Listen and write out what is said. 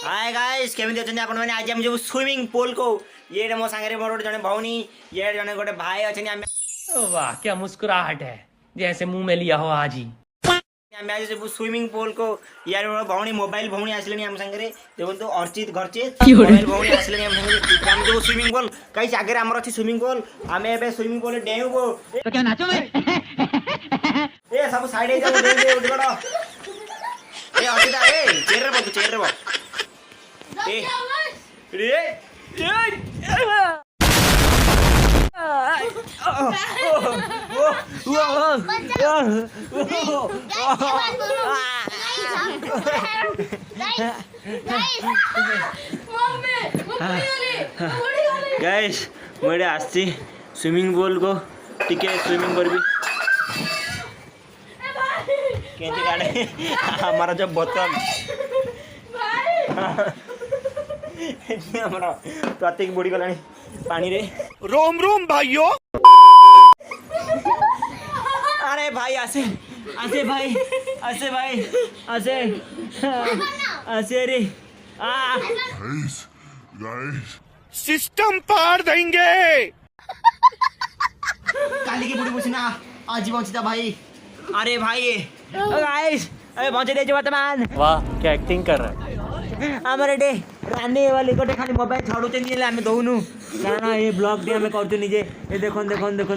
Hi guys केमिति अछन आपण माने आज हम जो स्विमिंग पूल को ये मो संगे मोर जने भौनी ये जने गोटे भाई अछन हम वाह क्या मुस्कुराहट है, जैसे मुंह में लिया हो आज ही। हम आज जो स्विमिंग पूल को यार मोर भौनी मोबाइल भौनी आसलेनी हम संगे देखो तो अर्चित घरचित मोबाइल भौनी आसलेनी हम संगे हम जो स्विमिंग पूल कई आगे हमर अछि स्विमिंग पूल हमें एबे स्विमिंग पूल डेउबो तो क्या नाचो मैं ए सब साइड ए जाओ दे उडगडो ए अर्चित ए चेयर रे बो ए रे गाइस मुझे आसी स्विमिंग पूल को टिके स्विमिंग करबी केंती गाड़े हमारा जो बोतल हमारा प्रत्येक बुड़ी गलानी पानी रे रोम रोम भाइयों। अरे भाई आसे आसे भाई आसे भाई आसे आसे रे गाइस सिस्टम पार देंगे। काली की बुड़ी बुझना आज पहुंचता भाई। अरे भाई गाइस अरे पहुंचे दे वर्तमान वाह क्या एक्टिंग कर रहा है। हमर डे रानी वाली गोटे खाली मोबाइल छाड़ू चंदी ले हमें दउनु कारण ये ब्लॉग डे हमें करते निजे ये देखो देखो देखो